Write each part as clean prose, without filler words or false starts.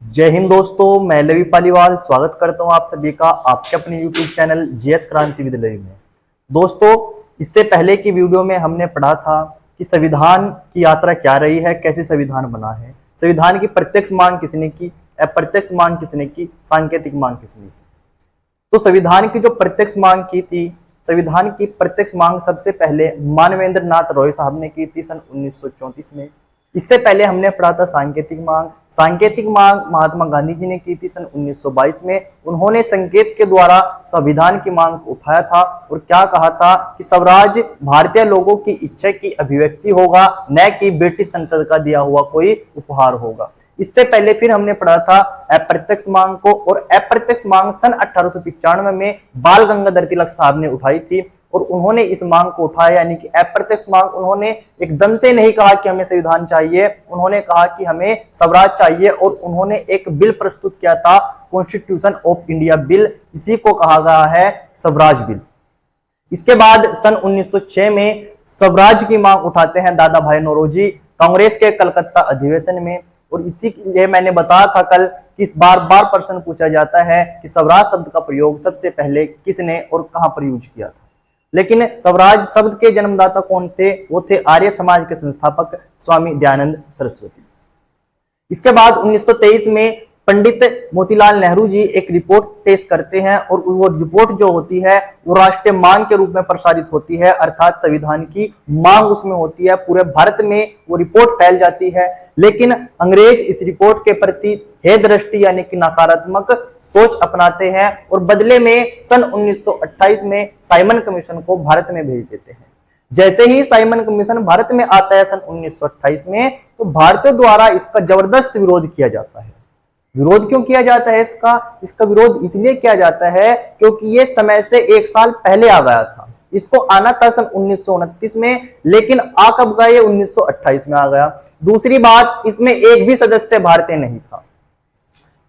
जय हिंद दोस्तों, मैं लवी पालीवाल स्वागत करता हूं आप सभी का आपके अपने YouTube चैनल जीएस क्रांति विद लवी में। दोस्तों, इससे पहले की वीडियो में हमने पढ़ा था कि संविधान की यात्रा क्या रही है, कैसे संविधान बना है, संविधान की प्रत्यक्ष मांग किसने की, अप्रत्यक्ष मांग किसने की, सांकेतिक मांग किसने की। तो संविधान की जो प्रत्यक्ष मांग की थी, संविधान की प्रत्यक्ष मांग सबसे पहले मानवेंद्र नाथ रॉय साहब ने की थी सन 1934 में। इससे पहले हमने पढ़ा था सांकेतिक मांग। सांकेतिक मांग महात्मा गांधी जी ने की थी सन 1922 में। उन्होंने संकेत के द्वारा संविधान की मांग को उठाया था और क्या कहा था कि स्वराज भारतीय लोगों की इच्छा की अभिव्यक्ति होगा, न कि ब्रिटिश संसद का दिया हुआ कोई उपहार होगा। इससे पहले फिर हमने पढ़ा था अप्रत्यक्ष मांग को, और अप्रत्यक्ष मांग सन 1895 में बाल गंगाधर तिलक साहब ने उठाई थी और उन्होंने इस मांग को उठाया, यानी कि अप्रत्यक्ष मांग। उन्होंने एकदम से नहीं कहा कि हमें संविधान चाहिए, उन्होंने कहा कि हमें स्वराज चाहिए और उन्होंने एक बिल प्रस्तुत किया था, कॉन्स्टिट्यूशन ऑफ इंडिया बिल। इसी को कहा गया है स्वराज बिल। इसके बाद सन 1906 में स्वराज की मांग उठाते हैं दादा भाई नौरोजी कांग्रेस के कलकत्ता अधिवेशन में। और इसी के लिए मैंने बताया था कल कि इस बार प्रश्न पूछा जाता है कि स्वराज शब्द का प्रयोग सबसे पहले किसने और कहां पर यूज किया था। लेकिन स्वराज शब्द के जन्मदाता कौन थे? वो थे आर्य समाज के संस्थापक स्वामी दयानंद सरस्वती। इसके बाद 1923 में पंडित मोतीलाल नेहरू जी एक रिपोर्ट पेश करते हैं और वो रिपोर्ट जो होती है वो राष्ट्रीय मांग के रूप में प्रसारित होती है, अर्थात संविधान की मांग उसमें होती है। पूरे भारत में वो रिपोर्ट फैल जाती है, लेकिन अंग्रेज इस रिपोर्ट के प्रति हे दृष्टि यानी कि नकारात्मक सोच अपनाते हैं और बदले में सन 1928 में साइमन कमीशन को भारत में भेज देते हैं। जैसे ही साइमन कमीशन भारत में आता है सन 1928 में, तो भारतीयों द्वारा इसका जबरदस्त विरोध किया जाता है। विरोध क्यों किया जाता है इसका विरोध इसलिए किया जाता है क्योंकि ये समय से एक साल पहले आ गया था। इसको आना था सन 1929 में, लेकिन आ कब गया? ये 1928 में आ गया। दूसरी बात, इसमें एक भी सदस्य भारतीय नहीं था,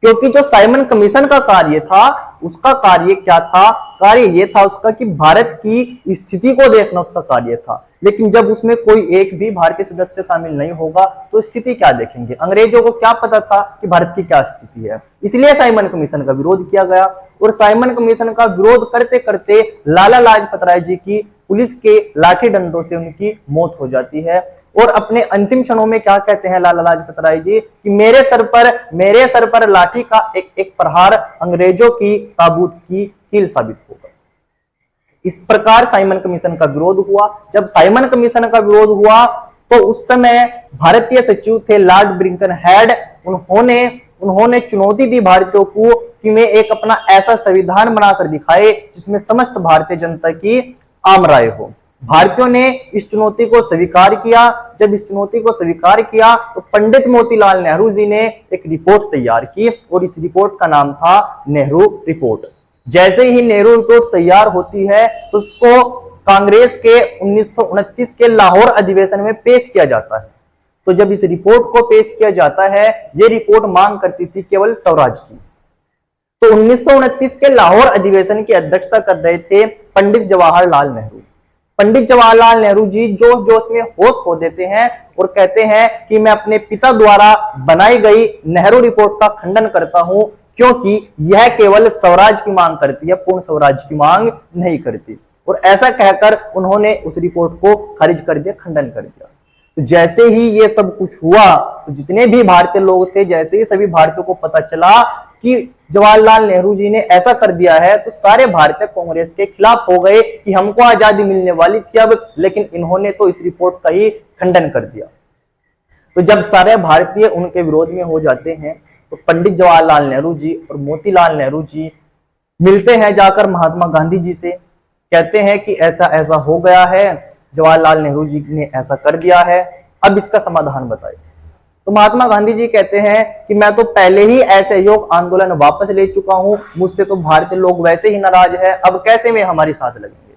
क्योंकि जो साइमन कमीशन का कार्य था, उसका कार्य क्या था? कार्य ये था उसका कि भारत की स्थिति को देखना उसका कार्य था। लेकिन जब उसमें कोई एक भी भारतीय सदस्य शामिल नहीं होगा तो स्थिति क्या देखेंगे? अंग्रेजों को क्या पता था कि भारत की क्या स्थिति है? इसलिए साइमन कमीशन का विरोध किया गया। और साइमन कमीशन का विरोध करते करते लाला लाजपत राय जी की पुलिस के लाठी डंडों से उनकी मौत हो जाती है। और अपने अंतिम क्षणों में क्या कहते हैं लाला लाजपत राय जी कि मेरे सर पर लाठी का एक एक प्रहार अंग्रेजों की ताबूत की कील साबित होगा। इस प्रकार साइमन कमीशन का विरोध हुआ। जब साइमन कमीशन का विरोध हुआ तो उस समय भारतीय सचिव थे लॉर्ड ब्रिंकन हेड। उन्होंने चुनौती दी भारतीयों को कि वे एक अपना ऐसा संविधान बनाकर दिखाए जिसमें समस्त भारतीय जनता की आम राय हो। भारतीयों ने इस चुनौती को स्वीकार किया। जब इस चुनौती को स्वीकार किया तो पंडित मोतीलाल नेहरू जी ने एक रिपोर्ट तैयार की और इस रिपोर्ट का नाम था नेहरू रिपोर्ट। जैसे ही नेहरू रिपोर्ट तैयार होती है तो उसको कांग्रेस के 1929 के लाहौर अधिवेशन में पेश किया जाता है। तो जब इस रिपोर्ट को पेश किया जाता है, ये रिपोर्ट मांग करती थी केवल स्वराज की। तो 1929 के लाहौर अधिवेशन की अध्यक्षता कर रहे थे पंडित जवाहरलाल नेहरू। पंडित जवाहरलाल नेहरू जी जोश जोश में होश खो देते हैं और कहते हैं कि मैं अपने पिता द्वारा बनाई गई नेहरू रिपोर्ट का खंडन करता हूं, क्योंकि यह केवल स्वराज की मांग करती है, पूर्ण स्वराज की मांग नहीं करती। और ऐसा कहकर उन्होंने उस रिपोर्ट को खारिज कर दिया, खंडन कर दिया। तो जैसे ही ये सब कुछ हुआ तो जितने भी भारतीय लोग थे, जैसे ही सभी भारतीयों को पता चला कि जवाहरलाल नेहरू जी ने ऐसा कर दिया है, तो सारे भारतीय कांग्रेस के खिलाफ हो गए कि हमको आजादी मिलने वाली थी अब, लेकिन इन्होंने तो इस रिपोर्ट का ही खंडन कर दिया। तो जब सारे भारतीय उनके विरोध में हो जाते हैं तो पंडित जवाहरलाल नेहरू जी और मोतीलाल नेहरू जी मिलते हैं जाकर महात्मा गांधी जी से, कहते हैं कि ऐसा ऐसा हो गया है, जवाहरलाल नेहरू जी ने ऐसा कर दिया है, अब इसका समाधान बताइए। तो महात्मा गांधी जी कहते हैं कि मैं तो पहले ही असहयोग आंदोलन वापस ले चुका हूं, मुझसे तो भारतीय लोग वैसे ही नाराज है, अब कैसे में हमारी साथ लगेंगे।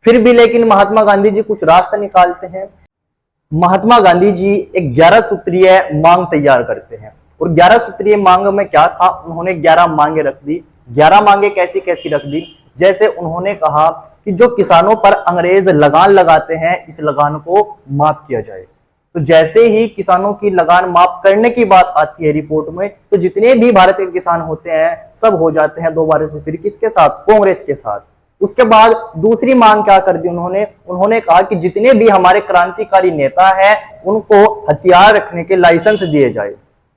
फिर भी लेकिन महात्मा गांधी जी कुछ रास्ता निकालते हैं। महात्मा गांधी जी एक 11 सूत्रीय मांग तैयार करते हैं और 11 सूत्रीय मांग में क्या था, उन्होंने 11 मांगे रख दी। 11 मांगे कैसी कैसी रख दी? जैसे उन्होंने कहा कि जो किसानों पर अंग्रेज लगान लगाते हैं, इस लगान को माफ किया जाए। तो जैसे ही किसानों की लगान माफ करने की बात आती है रिपोर्ट में, तो जितने भी भारत के किसान होते हैं सब हो जाते हैं दोबारा से फिर किसके साथ, कांग्रेस के साथ। उसके बाद दूसरी मांग क्या कर दी उन्होंने कहा कि जितने भी हमारे क्रांतिकारी नेता हैं उनको हथियार रखने के लाइसेंस दिए जाए।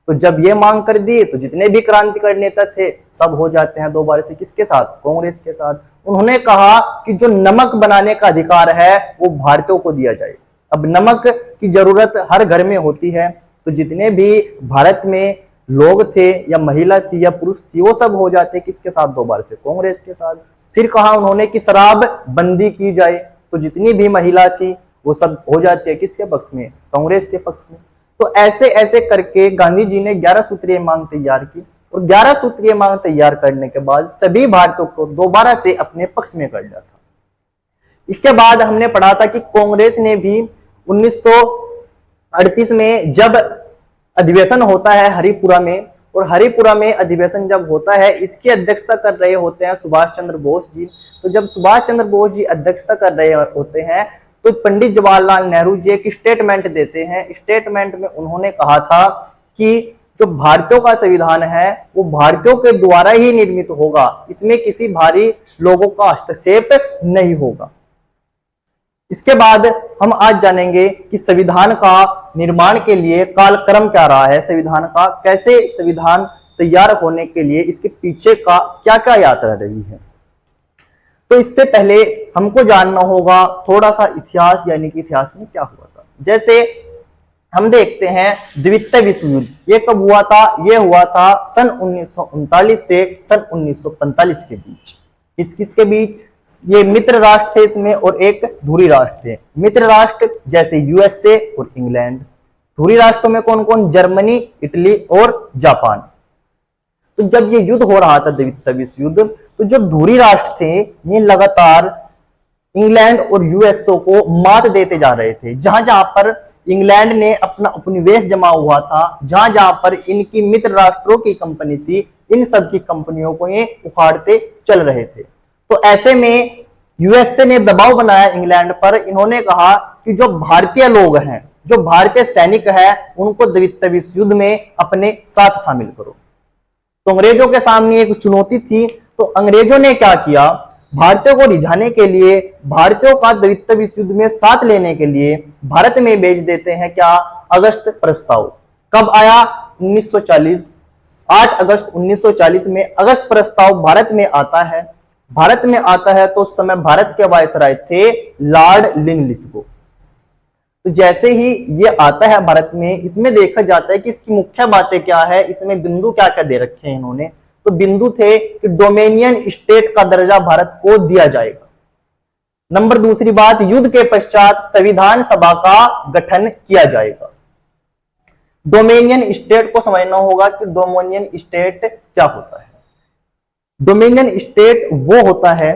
तो जब ये मांग कर दी तो जितने भी क्रांतिकारी नेता थे सब हो जाते हैं दोबारा से किसके साथ, कांग्रेस के साथ। उन्होंने कहा कि जो नमक बनाने का अधिकार है वो भारतीयों को दिया जाए। अब नमक की जरूरत हर घर में होती है, तो जितने भी भारत में लोग थे या महिला थी या पुरुष थी वो सब हो जाते किसके साथ, दोबारा से कांग्रेस के साथ। फिर कहा उन्होंने कि शराब बंदी की जाए, तो जितनी भी महिला थी वो सब हो जाती है किसके पक्ष में, कांग्रेस के पक्ष में। तो ऐसे ऐसे करके गांधी जी ने 11 सूत्रीय मांग तैयार की, और 11 सूत्रीय मांग तैयार करने के बाद सभी भारतीयों को दोबारा से अपने पक्ष में कर लिया था। इसके बाद हमने पढ़ा था कि कांग्रेस ने भी 1938 में जब अधिवेशन होता है हरिपुरा में, और हरिपुरा में अधिवेशन जब होता है इसकी अध्यक्षता कर रहे होते हैं सुभाष चंद्र बोस जी। तो जब सुभाष चंद्र बोस जी अध्यक्षता कर रहे होते हैं तो पंडित जवाहरलाल नेहरू जी एक स्टेटमेंट देते हैं। स्टेटमेंट में उन्होंने कहा था कि जो भारतीयों का संविधान है वो भारतीयों के द्वारा ही निर्मित होगा, इसमें किसी बाहरी लोगों का हस्तक्षेप नहीं होगा। इसके बाद हम आज जानेंगे कि संविधान का निर्माण के लिए कालक्रम क्या रहा है, संविधान का कैसे संविधान तैयार होने के लिए इसके पीछे का क्या क्या यात्रा रही है। तो इससे पहले हमको जानना होगा थोड़ा सा इतिहास, यानी कि इतिहास में क्या हुआ था। जैसे हम देखते हैं द्वितीय विश्व युद्ध, ये कब हुआ था, ये हुआ था सन 1939 से सन 1945 के बीच। किसके बीच, ये मित्र राष्ट्र थे इसमें और एक धुरी राष्ट्र थे। मित्र राष्ट्र जैसे यूएसए और इंग्लैंड, धुरी राष्ट्रों में कौन कौन, जर्मनी, इटली और जापान। तो जब ये युद्ध हो रहा था द्वितीय विश्व युद्ध, तो जो धुरी राष्ट्र थे ये लगातार इंग्लैंड और यूएसए को मात देते जा रहे थे। जहां जहां पर इंग्लैंड ने अपना उपनिवेश जमा हुआ था, जहां जहां पर इनकी मित्र राष्ट्रों की कंपनी थी, इन सब की कंपनियों को ये उखाड़ते चल रहे थे। तो ऐसे में यूएसए ने दबाव बनाया इंग्लैंड पर। इन्होंने कहा कि जो भारतीय लोग हैं, जो भारतीय सैनिक हैं, उनको द्वितीय विश्व युद्ध में अपने साथ शामिल करो। तो अंग्रेजों के सामने एक चुनौती थी। तो अंग्रेजों ने क्या किया, भारतीयों को रिझाने के लिए, भारतीयों का द्वितीय विश्व युद्ध में साथ लेने के लिए भारत में भेज देते हैं क्या, अगस्त प्रस्ताव। कब आया, 1940, 8 अगस्त 1940 में अगस्त प्रस्ताव भारत में आता है। भारत में आता है तो उस समय भारत के वायसराय थे लॉर्ड लिनलिथगो। तो जैसे ही ये आता है भारत में, इसमें देखा जाता है कि इसकी मुख्य बातें क्या है, इसमें बिंदु क्या क्या दे रखे हैं इन्होंने। तो बिंदु थे कि डोमेनियन स्टेट का दर्जा भारत को दिया जाएगा। नंबर दूसरी बात, युद्ध के पश्चात संविधान सभा का गठन किया जाएगा। डोमेनियन स्टेट को समझना होगा कि डोमेनियन स्टेट क्या होता है। डोमेनियन स्टेट वो होता है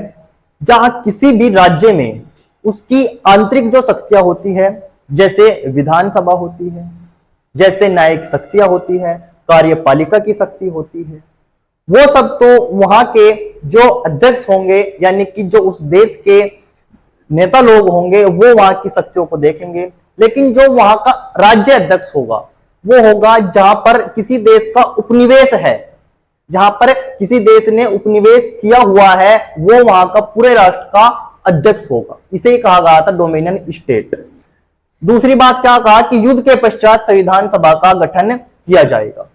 जहां किसी भी राज्य में उसकी आंतरिक जो शक्तियां होती है, जैसे विधानसभा होती है, जैसे न्यायिक शक्तियां होती है, कार्यपालिका की शक्ति होती है, वो सब तो वहां के जो अध्यक्ष होंगे, यानी कि जो उस देश के नेता लोग होंगे, वो वहां की शक्तियों को देखेंगे। लेकिन जो वहां का राज्य अध्यक्ष होगा वो होगा जहां पर किसी देश का उपनिवेश है, जहां पर किसी देश ने उपनिवेश किया हुआ है, वो वहां का पूरे राष्ट्र का अध्यक्ष होगा। इसे ही कहा गया था डोमिनियन स्टेट। दूसरी बात क्या कहा कि युद्ध के पश्चात संविधान सभा का गठन किया जाएगा,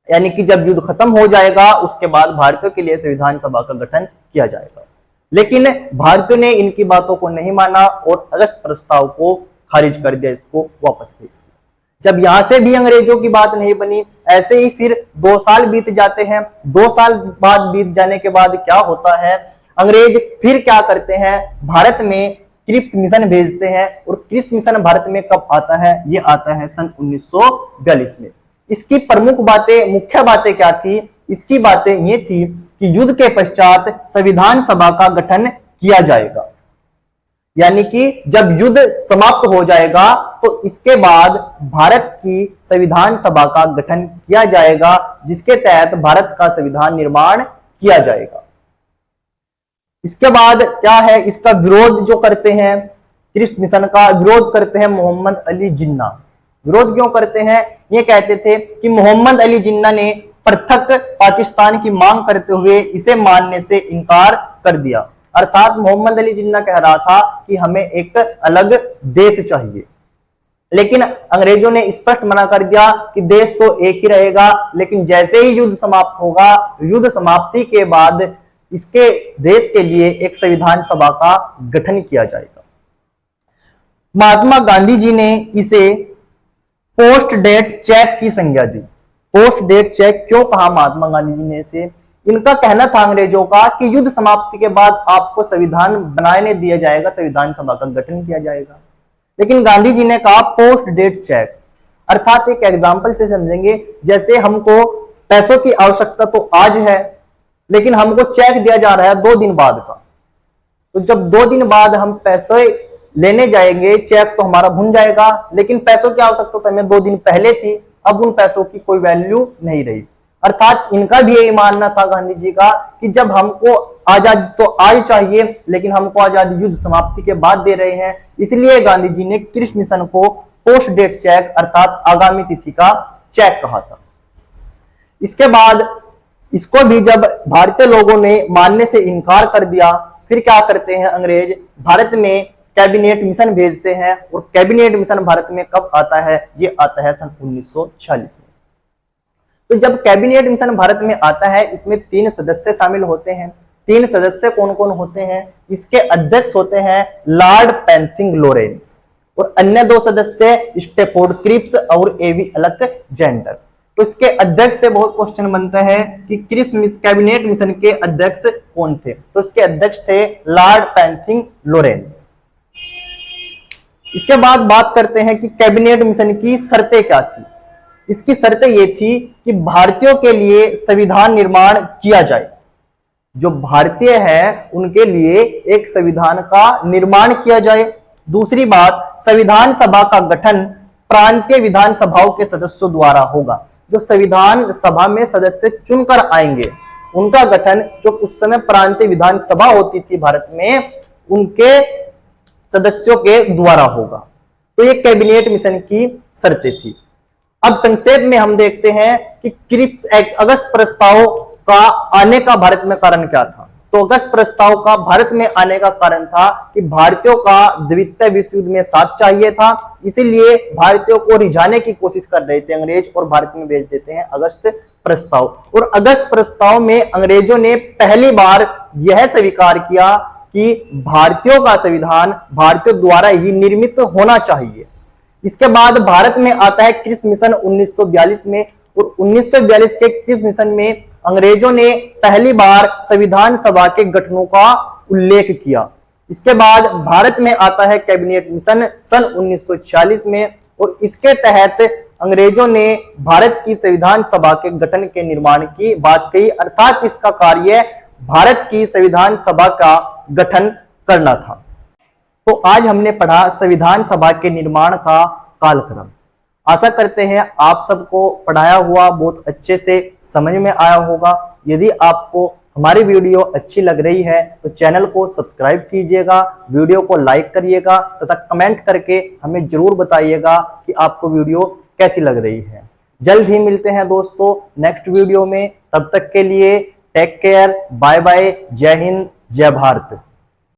यानी कि जब युद्ध खत्म हो जाएगा उसके बाद भारतीयों के लिए संविधान सभा का गठन किया जाएगा। लेकिन भारतीयों ने इनकी बातों को नहीं माना और अगस्त प्रस्ताव को खारिज कर दिया, इसको वापस भेज दिया। जब यहां से भी अंग्रेजों की बात नहीं बनी, ऐसे ही फिर 2 साल बीत जाते हैं। 2 साल बाद बीत जाने के बाद क्या होता है, अंग्रेज फिर क्या करते हैं, भारत में क्रिप्स मिशन भेजते हैं। और क्रिप्स मिशन भारत में कब आता है, ये आता है सन 1942 में। इसकी प्रमुख बातें, मुख्य बातें क्या थी, इसकी बातें ये थी कि युद्ध के पश्चात संविधान सभा का गठन किया जाएगा, यानी कि जब युद्ध समाप्त हो जाएगा तो इसके बाद भारत की संविधान सभा का गठन किया जाएगा, जिसके तहत भारत का संविधान निर्माण किया जाएगा। इसके बाद क्या है, इसका विरोध जो करते हैं क्रिप्स मिशन का विरोध करते हैं मोहम्मद अली जिन्ना। विरोध क्यों करते हैं? ये कहते थे कि मोहम्मद अली जिन्ना ने पृथक पाकिस्तान की मांग करते हुए इसे मानने से इनकार कर दिया। अर्थात मोहम्मद अली जिन्ना कह रहा था कि हमें एक अलग देश चाहिए, लेकिन अंग्रेजों ने स्पष्ट मना कर दिया कि देश तो एक ही रहेगा, लेकिन जैसे ही युद्ध समाप्त होगा, युद्ध समाप्ति के बाद इसके देश के लिए एक संविधान सभा का गठन किया जाएगा। महात्मा गांधी जी ने इसे पोस्ट डेट चेक की संज्ञा दी। पोस्ट डेट चेक क्यों कहा महात्मा गांधी जी ने इसे? इनका कहना था अंग्रेजों का कि युद्ध समाप्ति के बाद आपको संविधान बनाने दिया जाएगा, संविधान सभा का गठन किया जाएगा। लेकिन गांधी जी ने कहा पोस्ट डेट चेक। अर्थात एक एग्जांपल से समझेंगे, जैसे हमको पैसों की आवश्यकता तो आज है, लेकिन हमको चेक दिया जा रहा है 2 दिन बाद का। तो जब 2 दिन बाद हम पैसे लेने जाएंगे, चेक तो हमारा भुन जाएगा, लेकिन पैसों की आवश्यकता तो हमें 2 दिन पहले थी, अब उन पैसों की कोई वैल्यू नहीं रही। अर्थात इनका भी यही मानना था गांधी जी का कि जब हमको आजादी तो आज चाहिए, लेकिन हमको आजादी युद्ध समाप्ति के बाद दे रहे हैं, इसलिए गांधी जी ने क्रिप्स मिशन को पोस्ट डेट चेक अर्थात आगामी तिथि का चेक कहा था। इसके बाद इसको भी जब भारतीय लोगों ने मानने से इनकार कर दिया, फिर क्या करते हैं अंग्रेज? भारत में कैबिनेट मिशन भेजते हैं, और कैबिनेट मिशन भारत में कब आता है? ये आता है सन 1946 में। तो जब कैबिनेट मिशन भारत में आता है, इसमें 3 सदस्य शामिल होते हैं। 3 सदस्य कौन कौन होते हैं? इसके अध्यक्ष होते हैं लॉर्ड पैंथिंग लॉरेंस, और अन्य 2 सदस्य स्टेफोर्ड क्रिप्स और एवी अलेक्जेंडर। तो इसके अध्यक्ष से बहुत क्वेश्चन बनता है कि क्रिप्स कैबिनेट मिशन के अध्यक्ष कौन थे? तो इसके अध्यक्ष थे लॉर्ड पैंथिंग लॉरेंस। इसके बाद बात करते हैं कि कैबिनेट मिशन की शर्तें क्या थी। इसकी शर्तें ये थी कि भारतीयों के लिए संविधान निर्माण किया जाए। जो भारतीय हैं उनके लिए एक संविधान का निर्माण किया जाए। दूसरी बात, संविधान सभा का गठन प्रांतीय विधान सभाओं के सदस्यों द्वारा होगा। जो संविधान सभा में सदस्य चुनकर आएंगे, उनका गठन जो उस समय प्रांतीय विधान सभा होती थी भारत में, उनके सदस्यों के द्वारा होगा। तो ये कैबिनेट मिशन की शर्तें थी। अब संक्षेप में हम देखते हैं कि क्रिप्स एक्ट अगस्त प्रस्ताव का आने का भारत में कारण क्या था। तो अगस्त प्रस्ताव का भारत में आने का कारण था कि भारतीयों का द्वितीय विश्व युद्ध में साथ चाहिए था, इसीलिए भारतीयों को रिझाने की कोशिश कर रहे थे अंग्रेज, और भारत में भेज देते हैं अगस्त प्रस्ताव। और अगस्त प्रस्ताव में अंग्रेजों ने पहली बार यह स्वीकार किया कि भारतीयों का संविधान भारतीयों द्वारा ही निर्मित होना चाहिए। इसके बाद भारत में आता है क्रिप्स मिशन 1942 में, और 1942 के क्रिप्स मिशन में अंग्रेजों ने पहली बार संविधान सभा के गठनों का उल्लेख किया। इसके बाद भारत में आता है कैबिनेट मिशन सन 1946 में, और इसके तहत अंग्रेजों ने भारत की संविधान सभा के गठन के निर्माण की बात कही। अर्थात इसका कार्य भारत की संविधान सभा का गठन करना था। तो आज हमने पढ़ा संविधान सभा के निर्माण का कालक्रम। आशा करते हैं आप सबको पढ़ाया हुआ बहुत अच्छे से समझ में आया होगा। यदि आपको हमारी वीडियो अच्छी लग रही है तो चैनल को सब्सक्राइब कीजिएगा, वीडियो को लाइक करिएगा तथा कमेंट करके हमें जरूर बताइएगा कि आपको वीडियो कैसी लग रही है। जल्द ही मिलते हैं दोस्तों नेक्स्ट वीडियो में। तब तक के लिए टेक केयर, बाय बाय, जय हिंद, जय भारत।